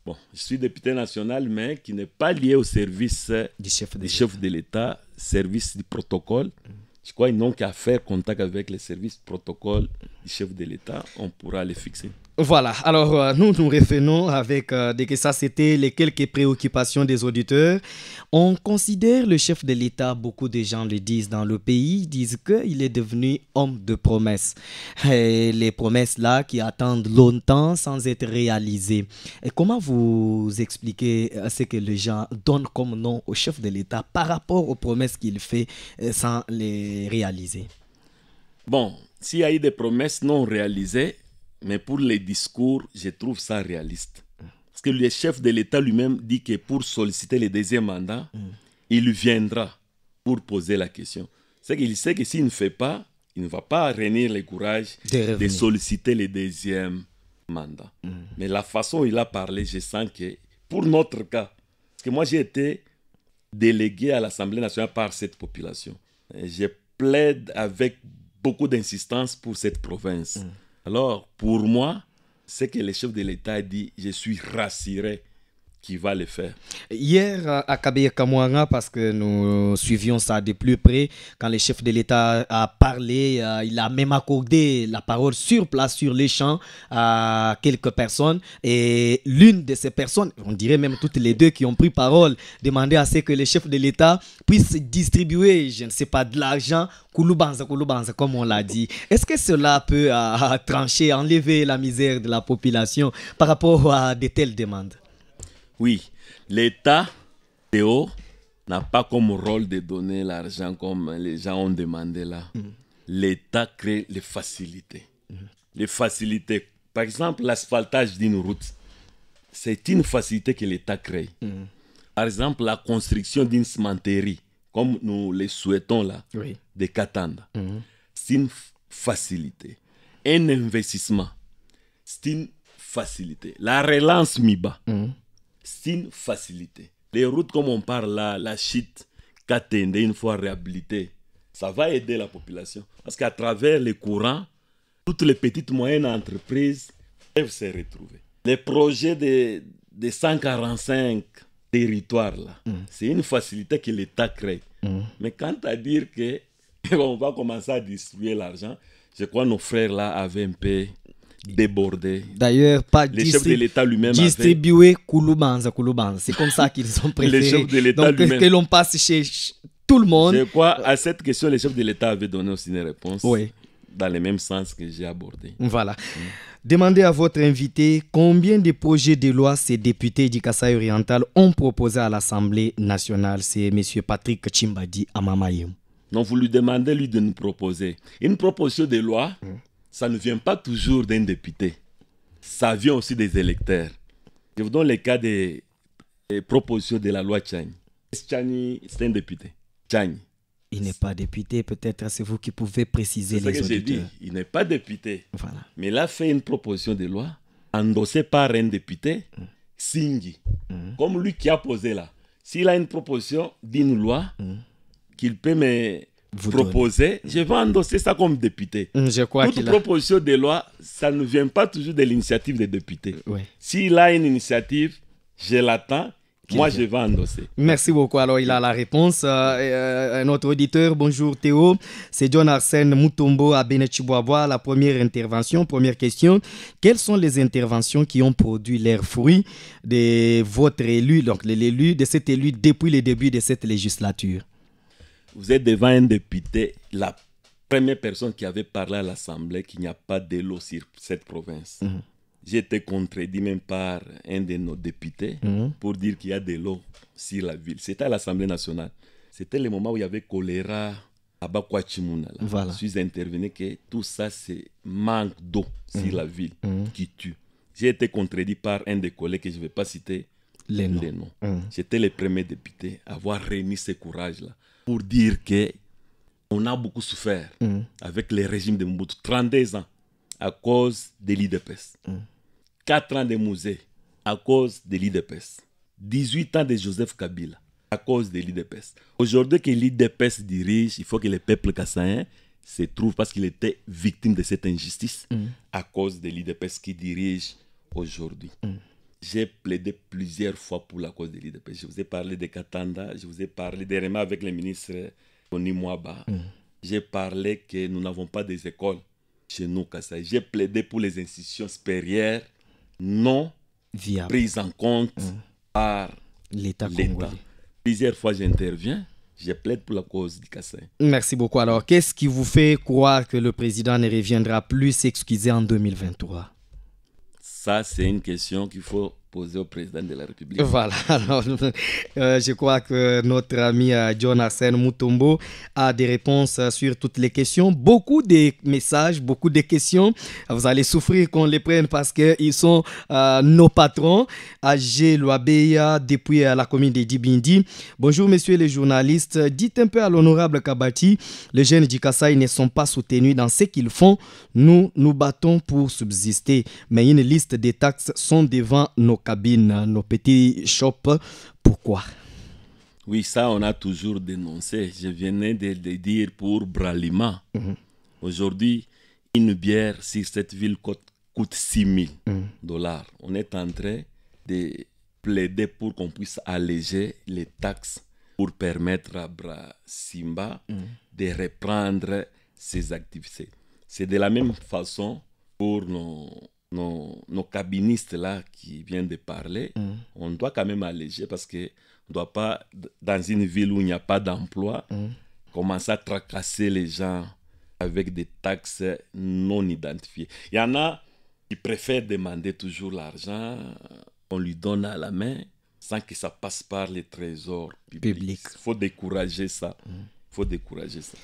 Bon, je suis député national, mais qui n'est pas lié au service du chef de l'État, service du protocole. Je crois qu'ils n'ont qu'à faire contact avec les services protocole du chef de l'État. On pourra les fixer. Voilà, alors nous revenons avec, dès que ça c'était les quelques préoccupations des auditeurs. On considère le chef de l'État, beaucoup de gens le disent dans le pays, disent qu'il est devenu homme de promesses. Et les promesses là qui attendent longtemps sans être réalisées. Et comment vous expliquez ce que les gens donnent comme nom au chef de l'État par rapport aux promesses qu'il fait sans les réaliser? Bon, s'il y a eu des promesses non réalisées, mais pour les discours, je trouve ça réaliste. Parce que le chef de l'État lui-même dit que pour solliciter le deuxième mandat, il viendra pour poser la question. C'est qu'il sait que s'il ne fait pas, il ne va pas réunir le courage de solliciter le deuxième mandat. Mais la façon dont il a parlé, je sens que pour notre cas, parce que moi j'ai été délégué à l'Assemblée nationale par cette population. Et je plaide avec beaucoup d'insistance pour cette province. Alors, pour moi, c'est que le chef de l'État a dit, je suis rassuré qu'il va le faire. Hier, à Kabeya Kamouanga, parce que nous suivions ça de plus près, quand le chef de l'État a parlé, il a même accordé la parole sur place, sur les champs, à quelques personnes. Et l'une de ces personnes, on dirait même toutes les deux qui ont pris parole, demandait à ce que le chef de l'État puisse distribuer, je ne sais pas, de l'argent, Kouloubanza, comme on l'a dit. Est-ce que cela peut trancher, enlever la misère de la population par rapport à de telles demandes? Oui, l'État, Théo, n'a pas comme rôle de donner l'argent comme les gens ont demandé là. L'État crée les facilités. Les facilités. Par exemple, l'asphaltage d'une route, c'est une facilité que l'État crée. Par exemple, la construction d'une cimenterie, comme nous le souhaitons là, de Katanda, c'est une facilité. Un investissement, c'est une facilité. La relance MIBA, c'est une facilité. Les routes comme on parle là, la chute, Katende, une fois réhabilitée, ça va aider la population. Parce qu'à travers les courants, toutes les petites moyennes entreprises peuvent se retrouver. Les projets de 145 territoires là, c'est une facilité que l'État crée. Mais quant à dire qu'on va commencer à distribuer l'argent, je crois que nos frères là avaient un peu débordé. D'ailleurs, pas le chef de l'État lui-même distribuer Kouloubanza. C'est comme ça qu'ils ont préféré. Le chef de l'État donc que l'on passe chez tout le monde. Je crois à cette question, le chef de l'État avait donné aussi une réponse oui, dans le même sens que j'ai abordé. Voilà. Demandez à votre invité combien de projets de loi ces députés du Kasaï oriental ont proposé à l'Assemblée nationale. C'est M. Patrick Chimbadi Amamayem. Donc vous lui demandez lui de nous proposer. Une proposition de loi, ça ne vient pas toujours d'un député. Ça vient aussi des électeurs. Je vous donne le cas des propositions de la loi Tchani. Tchani, c'est un député. Tchani. Il n'est pas député, peut-être c'est vous qui pouvez préciser les auditeurs. C'est ce que j'ai dit, il n'est pas député. Voilà. Mais il a fait une proposition de loi endossée par un député, Singhi. Comme lui qui a posé là. S'il a une proposition d'une loi qu'il peut me proposer, je vais endosser ça comme député. Je crois toute proposition de loi, ça ne vient pas toujours de l'initiative des députés. Oui. S'il a une initiative, je l'attends. Moi, je vais endosser. Merci beaucoup. Alors, il a la réponse. Notre auditeur, bonjour Théo. C'est John Arsène Moutombo à Benechiboaboa. La première intervention, première question. Quelles sont les interventions qui ont produit leurs fruits de votre élu, donc l'élu, de cet élu depuis le début de cette législature? Vous êtes devant un député, la première personne qui avait parlé à l'Assemblée qu'il n'y a pas de l'eau sur cette province. J'ai été contredit même par un de nos députés pour dire qu'il y a de l'eau sur la ville. C'était à l'Assemblée nationale. C'était le moment où il y avait choléra à Bakwachimuna. Voilà. Je suis intervenu que tout ça, c'est manque d'eau sur la ville qui tue. J'ai été contredit par un des collègues que je ne vais pas citer les noms. J'étais le premier député à avoir remis ce courage-là pour dire qu'on a beaucoup souffert avec le régime de Mobutu. 32 ans à cause de l'IDPS. 4 ans de musée à cause de l'IDPS. 18 ans de Joseph Kabila à cause de l'IDPS. Aujourd'hui que l'IDPS dirige, il faut que le peuple kassaïen se trouve parce qu'il était victime de cette injustice à cause de l'IDPS qui dirige aujourd'hui. J'ai plaidé plusieurs fois pour la cause de l'IDPS. Je vous ai parlé de Katanda, je vous ai parlé des remats avec le ministre Tony Mwaba. J'ai parlé que nous n'avons pas des écoles chez nous, Kasaï. J'ai plaidé pour les institutions supérieures non prises en compte par l'État congolais. Plusieurs fois j'interviens, je plaide pour la cause du Kasaï. Merci beaucoup. Alors, qu'est-ce qui vous fait croire que le président ne reviendra plus s'excuser en 2023? Ça, c'est une question qu'il faut poser au président de la République. Voilà, alors, je crois que notre ami John Arsène Mutombo a des réponses sur toutes les questions. Beaucoup de messages, beaucoup de questions. Vous allez souffrir qu'on les prenne parce qu'ils sont nos patrons. Agé Loabeya, depuis la commune de Dibindi. Bonjour, messieurs les journalistes. Dites un peu à l'honorable Kabati, les jeunes du Kasaï ne sont pas soutenus dans ce qu'ils font. Nous nous battons pour subsister, mais une liste des taxes sont devant nos cabines, nos petits shops. Pourquoi? Oui, ça, on a toujours dénoncé. Je venais de le dire pour Bralima. Aujourd'hui, une bière sur cette ville coûte 6 000 $. On est en train de plaider pour qu'on puisse alléger les taxes pour permettre à Brasimba de reprendre ses activités. C'est de la même façon pour nos cabinistes là qui viennent de parler. On doit quand même alléger parce qu'on ne doit pas, dans une ville où il n'y a pas d'emploi, commencer à tracasser les gens avec des taxes non identifiées. Il y en a qui préfèrent demander toujours l'argent, on lui donne à la main sans que ça passe par les trésors publics. Il faut décourager ça. Faut décourager ça.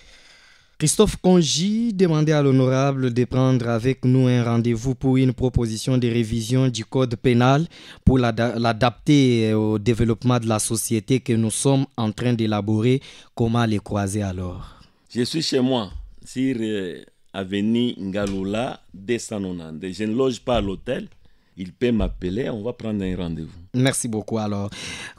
Christophe Congy demandait à l'honorable de prendre avec nous un rendez-vous pour une proposition de révision du code pénal pour l'adapter au développement de la société que nous sommes en train d'élaborer. Comment les croiser alors? Je suis chez moi, sur avenue Ngalola 290. Je ne loge pas à l'hôtel. Il peut m'appeler, on va prendre un rendez-vous. Merci beaucoup. Alors,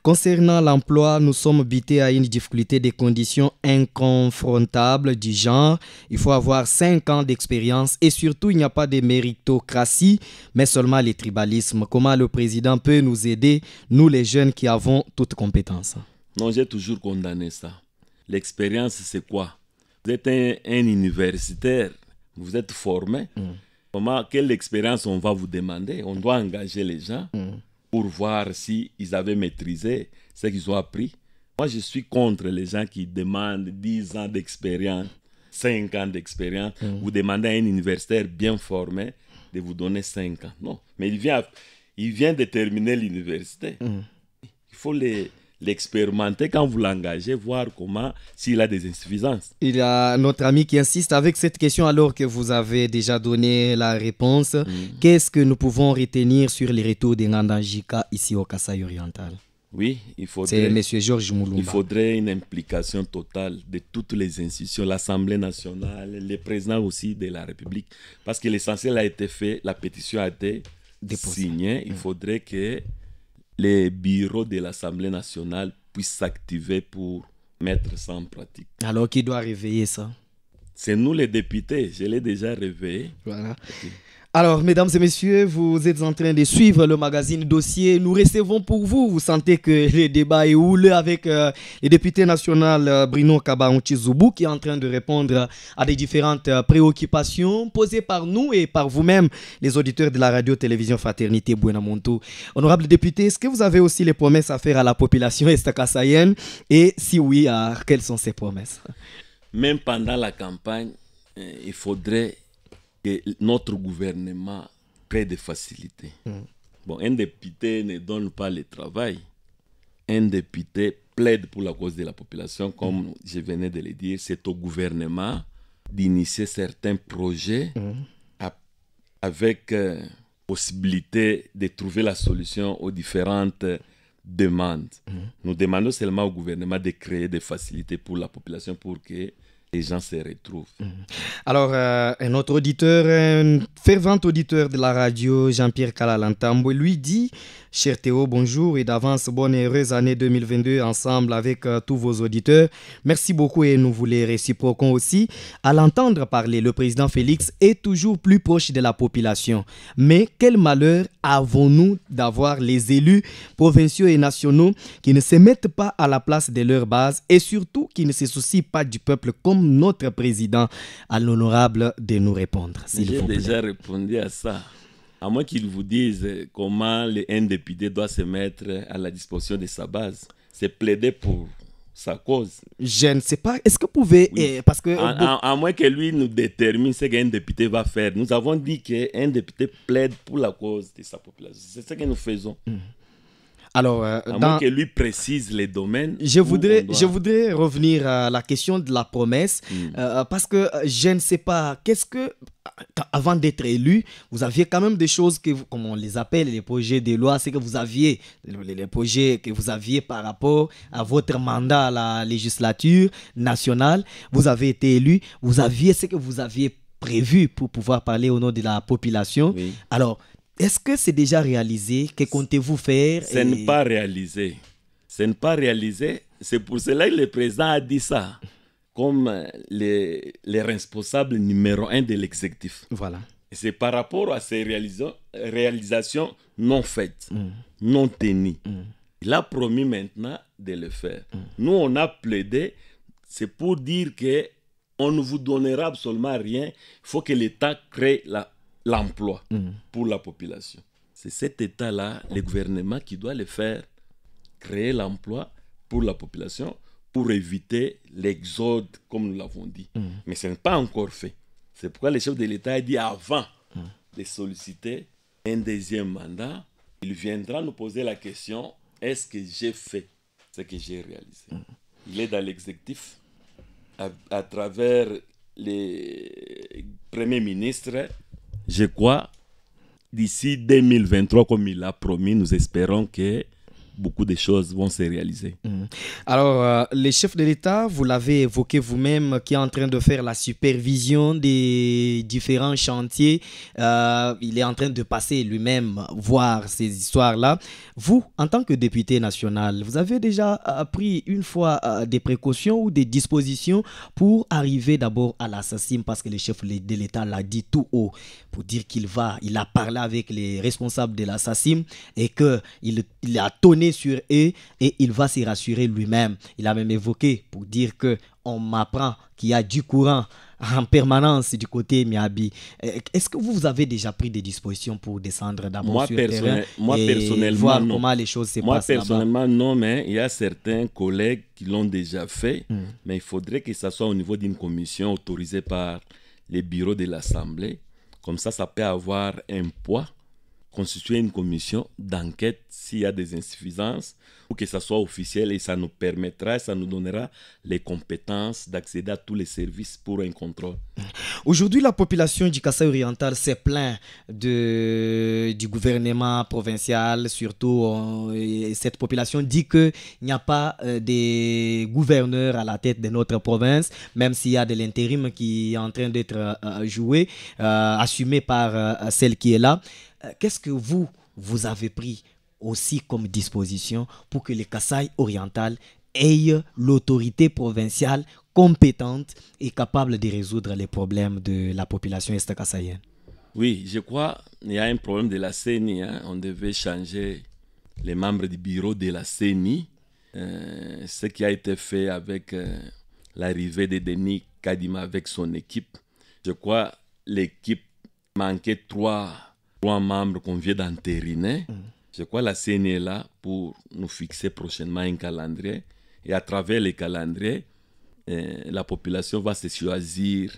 concernant l'emploi, nous sommes butés à une difficulté des conditions inconfrontables du genre. Il faut avoir 5 ans d'expérience et surtout, il n'y a pas de méritocratie, mais seulement les tribalismes. Comment le président peut nous aider, nous les jeunes qui avons toutes compétences? Non, j'ai toujours condamné ça. L'expérience, c'est quoi? Vous êtes un universitaire, vous êtes formé. Quelle expérience on va vous demander? On doit engager les gens pour voir s'ils avaient maîtrisé ce qu'ils ont appris. Moi, je suis contre les gens qui demandent 10 ans d'expérience, 5 ans d'expérience. Vous demandez à un universitaire bien formé de vous donner 5 ans. Non, mais il vient de terminer l'université. Il faut l'expérimenter quand vous l'engagez, voir comment, s'il a des insuffisances. Il y a notre ami qui insiste avec cette question alors que vous avez déjà donné la réponse. Qu'est-ce que nous pouvons retenir sur les retours des Ngandajika ici au Kasaï oriental? Oui, c'est M. Georges Moulumba. Il faudrait une implication totale de toutes les institutions, l'Assemblée nationale, les présidents aussi de la République, parce que l'essentiel a été fait, la pétition a été signée. Il faudrait que les bureaux de l'Assemblée nationale puissent s'activer pour mettre ça en pratique. Alors, qui doit réveiller ça? C'est nous les députés, je l'ai déjà réveillé. Voilà. Okay. Alors, mesdames et messieurs, vous êtes en train de suivre le magazine Dossier. Nous recevons pour vous. Vous sentez que le débat est houleux avec le député national Bruno Kabaonchi-Zoubou qui est en train de répondre à des différentes préoccupations posées par nous et par vous-même, les auditeurs de la radio-télévision Fraternité Buenamontu. Honorable député, est-ce que vous avez aussi les promesses à faire à la population est-kassaïenne? Et si oui, quelles sont ces promesses? Même pendant la campagne, il faudrait que notre gouvernement crée des facilités. Bon, un député ne donne pas le travail. Un député plaide pour la cause de la population, comme je venais de le dire. C'est au gouvernement d'initier certains projets avec possibilité de trouver la solution aux différentes demandes. Nous demandons seulement au gouvernement de créer des facilités pour la population pour que les gens se retrouvent. Alors, un autre auditeur, un fervent auditeur de la radio, Jean-Pierre Kalalantambo, lui dit: cher Théo, bonjour et d'avance, bonne et heureuse année 2022 ensemble avec tous vos auditeurs. Merci beaucoup et nous vous les réciproquons aussi. À l'entendre parler, le président Félix est toujours plus proche de la population. Mais quel malheur avons-nous d'avoir les élus provinciaux et nationaux qui ne se mettent pas à la place de leur base et surtout qui ne se soucient pas du peuple comme notre président. À l'honorable de nous répondre. J'ai déjà répondu à ça. À moins qu'ils vous disent comment un député doit se mettre à la disposition de sa base. C'est plaider pour sa cause. Je ne sais pas. Est-ce que vous pouvez... Oui. parce que, à moins que lui nous détermine ce qu'un député va faire. Nous avons dit qu'un député plaide pour la cause de sa population. C'est ce que nous faisons. alors, À moins que lui précise les domaines. je voudrais revenir à la question de la promesse. Parce que je ne sais pas, avant d'être élu, vous aviez quand même des choses que, comme on les appelle, les projets de loi, c'est que vous aviez, les projets que vous aviez par rapport à votre mandat à la législature nationale. Vous avez été élu, vous aviez ce que vous aviez prévu pour pouvoir parler au nom de la population. Oui. Alors, est-ce que c'est déjà réalisé? Que comptez-vous faire? Ce n'est pas réalisé. Ce n'est pas réalisé. C'est pour cela que le président a dit ça. Comme les responsables numéro 1 de l'exécutif. Voilà. Et c'est par rapport à ces réalisations non faites, non tenues. Il a promis maintenant de le faire. Nous, on a plaidé, c'est pour dire qu'on ne vous donnera absolument rien. Il faut que l'État crée l'emploi pour la population. C'est cet État-là, le gouvernement, qui doit le faire, créer l'emploi pour la population, pour éviter l'exode, comme nous l'avons dit. Mais ce n'est pas encore fait. C'est pourquoi le chef de l'État a dit avant de solliciter un deuxième mandat, il viendra nous poser la question, est-ce que j'ai fait ce que j'ai réalisé? Il est dans l'exécutif, à travers les premiers ministres. Je crois, d'ici 2023, comme il l'a promis, nous espérons que beaucoup de choses vont se réaliser. Alors, le chef de l'État, vous l'avez évoqué vous-même, qui est en train de faire la supervision des différents chantiers. Il est en train de passer lui-même voir ces histoires-là. Vous, en tant que député national, vous avez déjà pris une fois des précautions ou des dispositions pour arriver d'abord à l'assassin, parce que le chef de l'État l'a dit tout haut, pour dire il a parlé avec les responsables de l'assassin et qu'il a tonné sur eux et il va s'y rassurer lui-même. Il a même évoqué pour dire qu'on m'apprend qu'il y a du courant en permanence du côté Miabi. Est-ce que vous avez déjà pris des dispositions pour descendre d'abord sur le terrain et voir comment les choses se passent là-bas? Moi, personnellement, non, mais il y a certains collègues qui l'ont déjà fait, mais il faudrait que ça soit au niveau d'une commission autorisée par les bureaux de l'Assemblée. Comme ça peut avoir un poids, constituer une commission d'enquête s'il y a des insuffisances, ou que ça soit officiel, et ça nous permettra, ça nous donnera les compétences d'accéder à tous les services pour un contrôle. Aujourd'hui, la population du Kasaï oriental s'est plainte du gouvernement provincial, surtout cette population dit qu'il n'y a pas de gouverneur à la tête de notre province, même s'il y a de l'intérim qui est en train d'être joué, assumé par celle qui est là. Qu'est-ce que vous avez pris aussi comme disposition pour que le Kasaï oriental ait l'autorité provinciale compétente et capable de résoudre les problèmes de la population est-kassaïenne? Oui, je crois qu'il y a un problème de la CENI. On devait changer les membres du bureau de la CENI. Ce qui a été fait avec l'arrivée de Denis Kadima avec son équipe. Je crois l'équipe manquait trois membres qu'on vient d'entériner. Je crois que la CENI est là pour nous fixer prochainement un calendrier. Et à travers le calendrier, la population va se choisir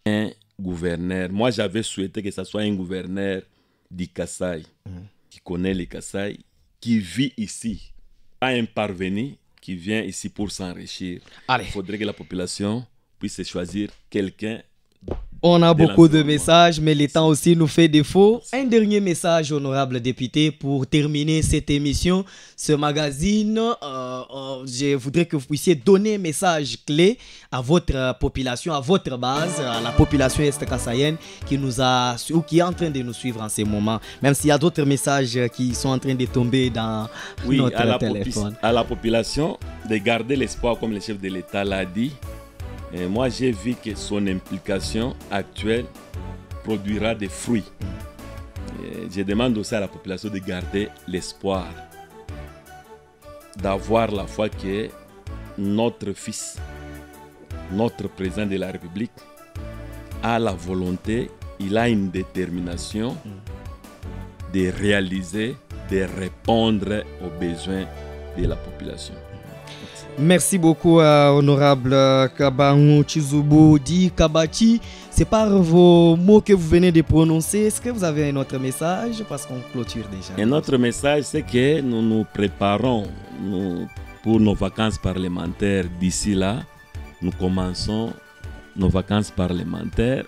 un gouverneur. Moi, j'avais souhaité que ce soit un gouverneur du Kasaï, qui connaît le Kasaï, qui vit ici. Pas un parvenu qui vient ici pour s'enrichir. Il faudrait que la population puisse choisir quelqu'un. On a beaucoup de messages, mais le temps aussi nous fait défaut. Un dernier message, honorable député, pour terminer cette émission, ce magazine. Je voudrais que vous puissiez donner un message clé à votre population, à votre base, à la population est-kassaïenne qui est en train de nous suivre en ce moment. Même s'il y a d'autres messages qui sont en train de tomber dans notre téléphone. À la population de garder l'espoir, comme le chef de l'État l'a dit. Et moi, j'ai vu que son implication actuelle produira des fruits. Et je demande aussi à la population de garder l'espoir, d'avoir la foi que notre fils, notre président de la République, a la volonté, il a une détermination de réaliser, de répondre aux besoins de la population. Merci beaucoup à honorable Kabangu Chizubu Di Kabati. C'est par vos mots que vous venez de prononcer. Est-ce que vous avez un autre message? Parce qu'on clôture déjà. Un autre message, c'est que nous nous préparons pour nos vacances parlementaires. D'ici là, nous commençons nos vacances parlementaires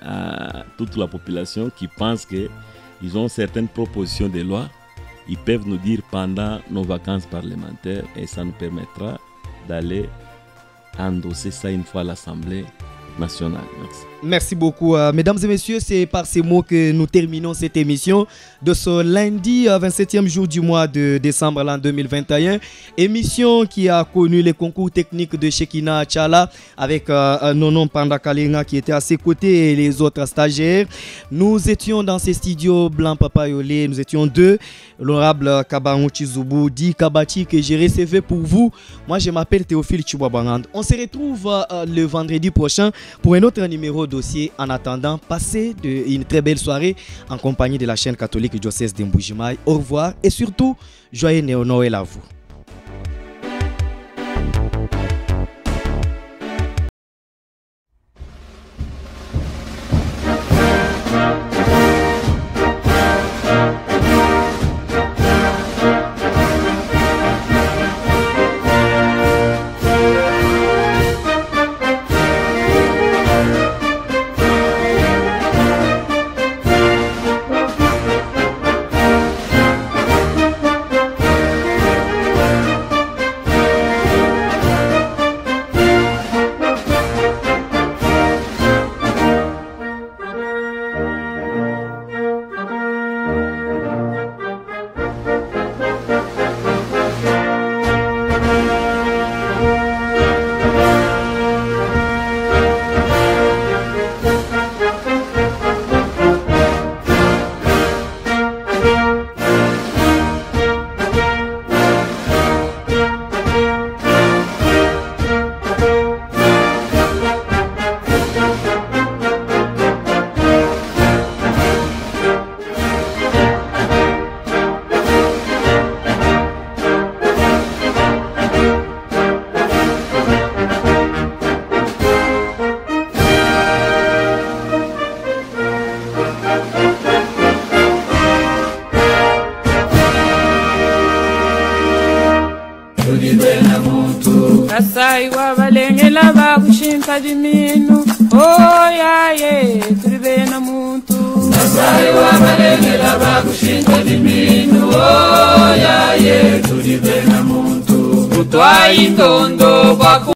à toute la population qui pense qu'ils ont certaines propositions de loi. Ils peuvent nous dire pendant nos vacances parlementaires et ça nous permettra d'aller endosser ça une fois à l'Assemblée nationale. Merci. Merci beaucoup. Mesdames et messieurs, c'est par ces mots que nous terminons cette émission de ce lundi 27e jour du mois de décembre l'an 2021. Émission qui a connu les concours techniques de Shekina Tchala avec Nonon Pandakalinga qui était à ses côtés et les autres stagiaires. Nous étions dans ces studios Blanc Papayolé, nous étions deux. L'honorable Kabangu Chizubu Di Kabati que j'ai recevé pour vous. Moi, je m'appelle Théophile Chubabangand. On se retrouve le vendredi prochain pour un autre numéro dossier. En attendant, passez une très belle soirée en compagnie de la chaîne catholique diocèse de Mbuji-Mayi. Au revoir et surtout, joyeux Noël à vous. Kasai wa balengela bakushinka diminu. Oh ya ye, turibe na muntu. Kasai wa balengela bakushinka diminu. Oh ya ye, turibe na muntu. Utwa indondo baku